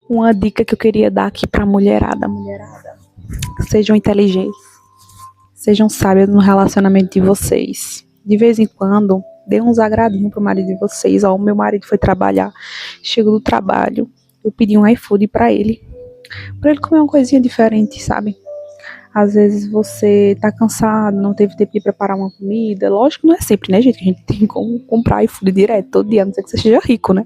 Uma dica que eu queria dar aqui pra mulherada, sejam inteligentes, sejam sábios no relacionamento de vocês. De vez em quando, dê uns agradinhos pro marido de vocês. Ó, o meu marido foi trabalhar, chegou do trabalho, eu pedi um iFood pra ele comer uma coisinha diferente, sabe? Às vezes você tá cansado, não teve tempo de preparar uma comida. Lógico que não é sempre, né, gente? A gente tem como comprar iFood direto, todo dia, a não ser que você seja rico, né?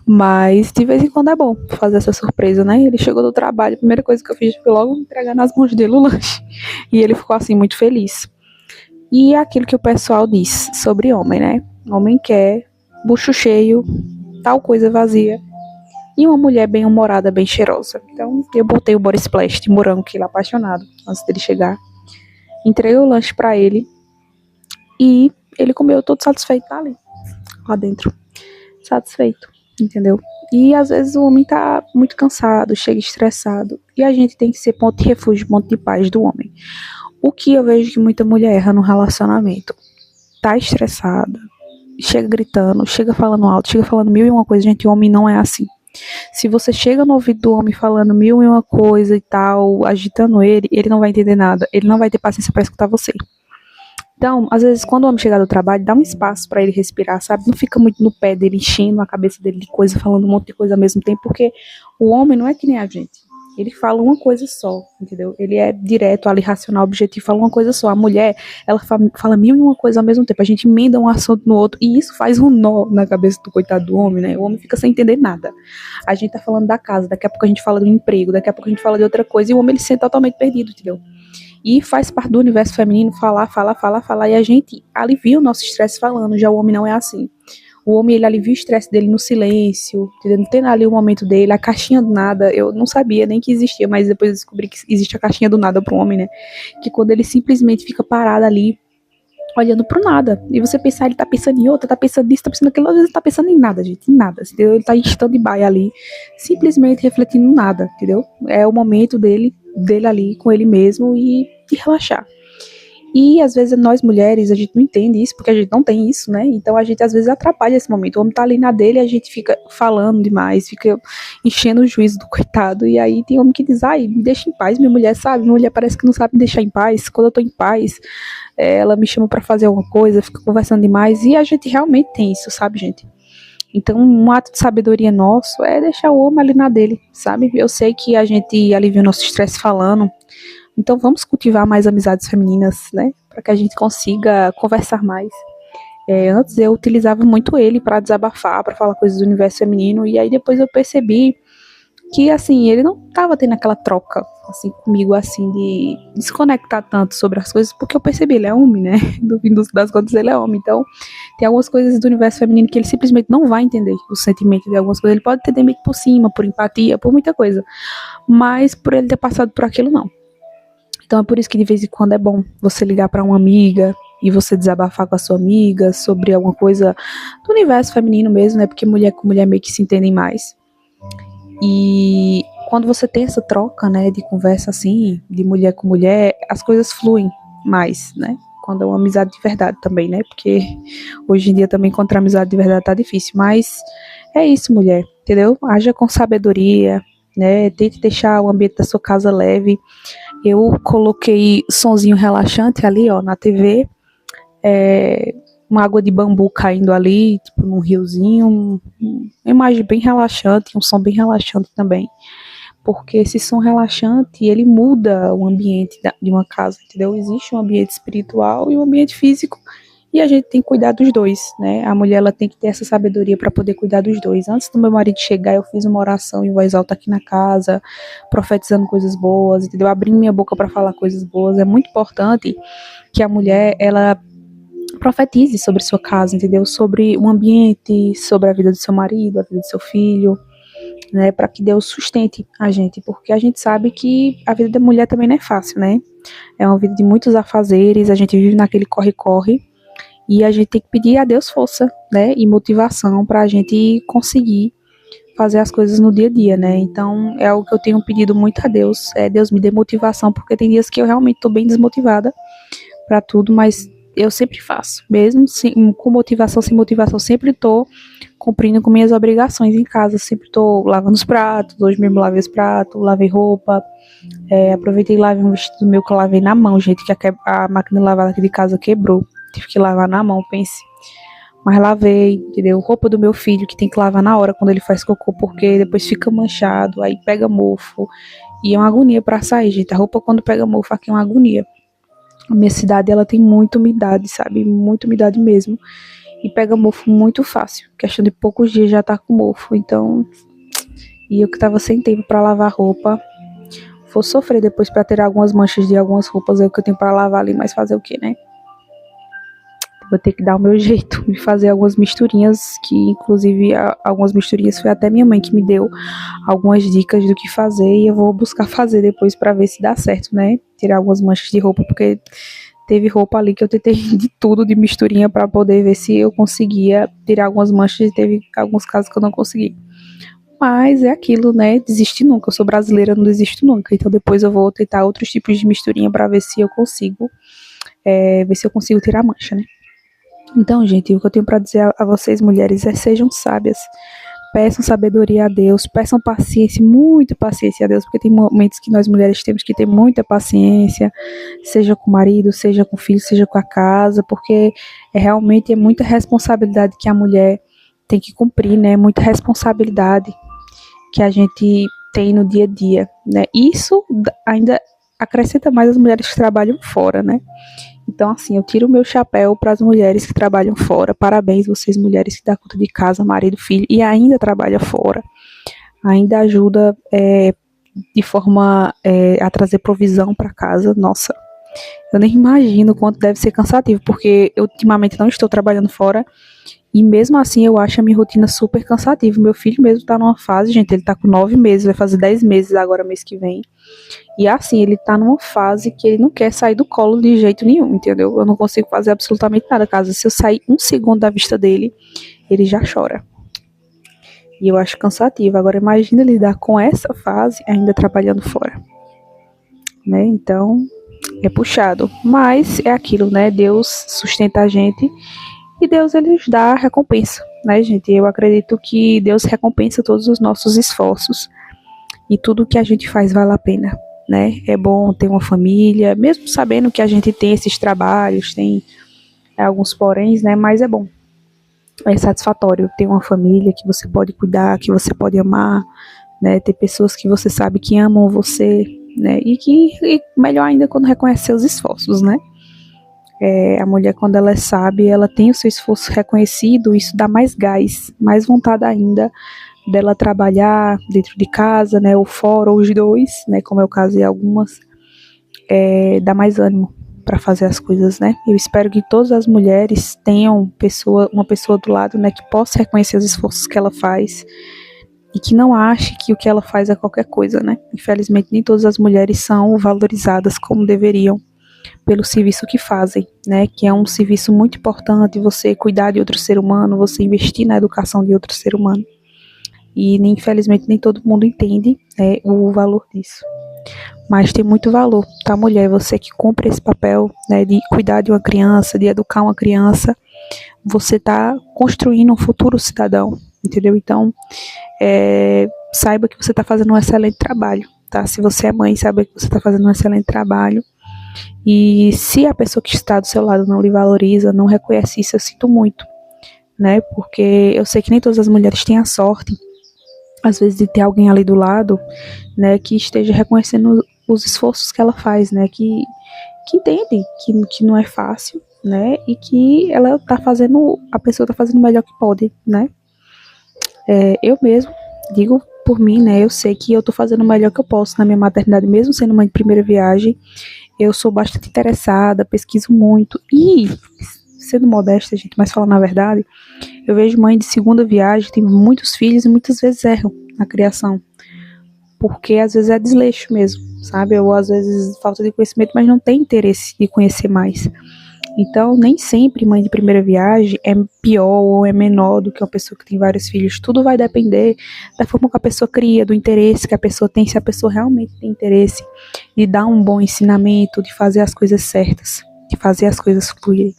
Mas de vez em quando é bom fazer essa surpresa, né? Ele chegou do trabalho, a primeira coisa que eu fiz foi logo entregar nas mãos dele o lanche. E ele ficou assim muito feliz. E é aquilo que o pessoal diz sobre homem, né? Homem quer bucho cheio, tal coisa vazia. E uma mulher bem humorada, bem cheirosa. Então eu botei o body splash de morango, que ele é apaixonado, antes dele chegar. Entreguei o lanche pra ele. E ele comeu todo satisfeito, tá ali, lá dentro. Satisfeito, entendeu? E às vezes o homem tá muito cansado, chega estressado. E a gente tem que ser ponto de refúgio, ponto de paz do homem. O que eu vejo que muita mulher erra no relacionamento. Tá estressada, chega gritando, chega falando alto, chega falando mil e uma coisa. Gente, o homem não é assim. Se você chega no ouvido do homem falando mil e uma coisa e tal, agitando ele não vai entender nada. Ele não vai ter paciência pra escutar você. Então, às vezes, quando o homem chegar do trabalho, dá um espaço pra ele respirar, sabe? Não fica muito no pé dele, enchendo a cabeça dele de coisa, falando um monte de coisa ao mesmo tempo, porque o homem não é que nem a gente. Ele fala uma coisa só, entendeu? Ele é direto, ali, racional, objetivo, fala uma coisa só. A mulher, ela fala mil e uma coisa ao mesmo tempo. A gente emenda um assunto no outro, e isso faz um nó na cabeça do coitado do homem, né? O homem fica sem entender nada. A gente tá falando da casa, daqui a pouco a gente fala do emprego, daqui a pouco a gente fala de outra coisa, e o homem, ele se sente totalmente perdido, entendeu? E faz parte do universo feminino falar, e a gente alivia o nosso estresse falando. Já o homem não é assim. O homem, ele alivia o estresse dele no silêncio, entendeu? Tendo ali o momento dele, a caixinha do nada. Eu não sabia nem que existia, mas depois eu descobri que existe a caixinha do nada pro homem, né? Que quando ele simplesmente fica parado ali, olhando pro nada. E você pensar, ele tá pensando em outra, tá pensando nisso, tá pensando naquilo, às vezes ele tá pensando em nada, gente, em nada, entendeu? Ele tá em stand-by ali, simplesmente refletindo nada, entendeu? É o momento dele ali com ele mesmo e relaxar. E às vezes nós mulheres, a gente não entende isso, porque a gente não tem isso, né? Então a gente às vezes atrapalha esse momento. O homem tá ali na dele e a gente fica falando demais, fica enchendo o juízo do coitado. E aí tem homem que diz, ai, me deixa em paz, minha mulher, sabe? Minha mulher parece que não sabe me deixar em paz. Quando eu tô em paz, ela me chama pra fazer alguma coisa, fica conversando demais. E a gente realmente tem isso, sabe, gente? Então, um ato de sabedoria nosso é deixar o homem ali na dele, sabe? Eu sei que a gente alivia o nosso estresse falando. Então vamos cultivar mais amizades femininas, né? Para que a gente consiga conversar mais. Antes eu utilizava muito ele para desabafar, para falar coisas do universo feminino, e aí depois eu percebi que, assim, ele não estava tendo aquela troca, assim, comigo, assim, de desconectar tanto sobre as coisas, porque eu percebi, ele é homem, né? No fim das contas, ele é homem. Então, tem algumas coisas do universo feminino que ele simplesmente não vai entender o sentimento de algumas coisas. Ele pode entender meio que por cima, por empatia, por muita coisa, mas por ele ter passado por aquilo, não. Então é por isso que de vez em quando é bom você ligar para uma amiga e você desabafar com a sua amiga sobre alguma coisa do universo feminino mesmo, né? Porque mulher com mulher meio que se entendem mais. E quando você tem essa troca, né, de conversa assim, de mulher com mulher, as coisas fluem mais, né? Quando é uma amizade de verdade também, né? Porque hoje em dia também encontrar amizade de verdade tá difícil. Mas é isso, mulher, entendeu? Haja com sabedoria, né? Tente deixar o ambiente da sua casa leve. Eu coloquei sonzinho relaxante ali, ó, na TV, uma água de bambu caindo ali, tipo, num riozinho, uma imagem bem relaxante, um som bem relaxante também, porque esse som relaxante, ele muda o ambiente de uma casa, entendeu? Existe um ambiente espiritual e um ambiente físico, e a gente tem que cuidar dos dois, né? A mulher, ela tem que ter essa sabedoria para poder cuidar dos dois. Antes do meu marido chegar, eu fiz uma oração em voz alta aqui na casa, profetizando coisas boas, entendeu? Abrindo minha boca para falar coisas boas. É muito importante que a mulher, ela profetize sobre sua casa, entendeu? Sobre o ambiente, sobre a vida do seu marido, a vida do seu filho, né? Para que Deus sustente a gente, porque a gente sabe que a vida da mulher também não é fácil, né? É uma vida de muitos afazeres, a gente vive naquele corre-corre, e a gente tem que pedir a Deus força, né, e motivação para a gente conseguir fazer as coisas no dia a dia, né? Então é algo que eu tenho pedido muito a Deus, Deus me dê motivação, porque tem dias que eu realmente estou bem desmotivada para tudo, mas eu sempre faço, mesmo com motivação, sem motivação, sempre estou cumprindo com minhas obrigações em casa. Sempre tô lavando os pratos, hoje mesmo lavei os pratos, lavei roupa, aproveitei e lavei um vestido meu que eu lavei na mão, gente, que a máquina de lavar aqui de casa quebrou. Tive que lavar na mão, pense. Mas lavei, entendeu? Roupa do meu filho, que tem que lavar na hora quando ele faz cocô, porque depois fica manchado, aí pega mofo. E é uma agonia pra sair, gente. A roupa quando pega mofo aqui é uma agonia. A minha cidade, ela tem muita umidade, sabe? Muita umidade mesmo. E pega mofo muito fácil. Questão de poucos dias já tá com mofo. Então, e eu que tava sem tempo pra lavar roupa, vou sofrer depois pra ter algumas manchas de algumas roupas aí que eu tenho pra lavar ali, mas fazer o quê, né? Vou ter que dar o meu jeito de fazer algumas misturinhas, que inclusive algumas misturinhas foi até minha mãe que me deu algumas dicas do que fazer, e eu vou buscar fazer depois pra ver se dá certo, né? Tirar algumas manchas de roupa, porque teve roupa ali que eu tentei de tudo, de misturinha, pra poder ver se eu conseguia tirar algumas manchas, e teve alguns casos que eu não consegui. Mas é aquilo, né? Desistir nunca. Eu sou brasileira, não desisto nunca. Então depois eu vou tentar outros tipos de misturinha pra ver se eu consigo, tirar a mancha, né? Então, gente, o que eu tenho para dizer a vocês, mulheres, sejam sábias. Peçam sabedoria a Deus, peçam paciência, muita paciência a Deus, porque tem momentos que nós mulheres temos que ter muita paciência, seja com o marido, seja com o filho, seja com a casa, porque realmente é muita responsabilidade que a mulher tem que cumprir, né? Muita responsabilidade que a gente tem no dia a dia, né? Isso ainda acrescenta mais as mulheres que trabalham fora, né? Então, assim, eu tiro o meu chapéu para as mulheres que trabalham fora. Parabéns, vocês mulheres que dão conta de casa, marido, filho, e ainda trabalham fora. Ainda ajuda de forma a trazer provisão para casa. Nossa, eu nem imagino o quanto deve ser cansativo, porque eu ultimamente não estou trabalhando fora. E mesmo assim eu acho a minha rotina super cansativa. Meu filho mesmo tá numa fase, gente, ele tá com 9 meses, vai fazer 10 meses agora mês que vem. E assim, ele tá numa fase que ele não quer sair do colo de jeito nenhum, entendeu? Eu não consigo fazer absolutamente nada. Caso se eu sair um segundo da vista dele, ele já chora. E eu acho cansativo. Agora imagina lidar com essa fase ainda trabalhando fora, né? Então, é puxado. Mas é aquilo, né? Deus sustenta a gente e Deus, ele nos dá a recompensa, né, gente? Eu acredito que Deus recompensa todos os nossos esforços e tudo que a gente faz vale a pena, né? É bom ter uma família, mesmo sabendo que a gente tem esses trabalhos, tem alguns poréns, né? Mas é bom, é satisfatório ter uma família que você pode cuidar, que você pode amar, né? Ter pessoas que você sabe que amam você, né? E melhor ainda quando reconhece seus esforços, né? A mulher, quando ela sabe, ela tem o seu esforço reconhecido, isso dá mais gás, mais vontade ainda dela trabalhar dentro de casa, né, ou fora, ou os dois, né, como é o caso de algumas, dá mais ânimo para fazer as coisas, né. Eu espero que todas as mulheres tenham uma pessoa do lado, né, que possa reconhecer os esforços que ela faz e que não ache que o que ela faz é qualquer coisa, né. Infelizmente, nem todas as mulheres são valorizadas como deveriam pelo serviço que fazem, né, que é um serviço muito importante, você cuidar de outro ser humano, você investir na educação de outro ser humano, e infelizmente nem todo mundo entende o valor disso, mas tem muito valor, tá, mulher, você que cumpre esse papel, né, de cuidar de uma criança, de educar uma criança, você tá construindo um futuro cidadão, entendeu? Então, saiba que você tá fazendo um excelente trabalho, tá, se você é mãe, saiba que você tá fazendo um excelente trabalho. E se a pessoa que está do seu lado não lhe valoriza, não reconhece isso, eu sinto muito, né? Porque eu sei que nem todas as mulheres têm a sorte, às vezes, de ter alguém ali do lado, né, que esteja reconhecendo os esforços que ela faz, né? Que entende que não é fácil, né? E que a pessoa tá fazendo o melhor que pode, né? Eu mesmo digo por mim, né? Eu sei que eu tô fazendo o melhor que eu posso na minha maternidade, mesmo sendo mãe de primeira viagem. Eu sou bastante interessada, pesquiso muito e, sendo modesta, gente, mas falando a verdade, eu vejo mãe de segunda viagem, tem muitos filhos e muitas vezes erram na criação, porque às vezes é desleixo mesmo, sabe? Ou às vezes falta de conhecimento, mas não tem interesse de conhecer mais. Então, nem sempre mãe de primeira viagem é pior ou é menor do que uma pessoa que tem vários filhos. Tudo vai depender da forma que a pessoa cria, do interesse que a pessoa tem, se a pessoa realmente tem interesse de dar um bom ensinamento, de fazer as coisas certas, de fazer as coisas fluírem.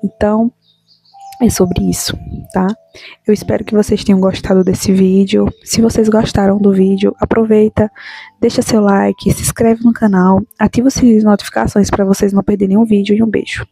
Então, É sobre isso, tá? Eu espero que vocês tenham gostado desse vídeo. Se vocês gostaram do vídeo, aproveita, deixa seu like, se inscreve no canal, ativa o sininho de notificações para vocês não perderem nenhum vídeo e um beijo.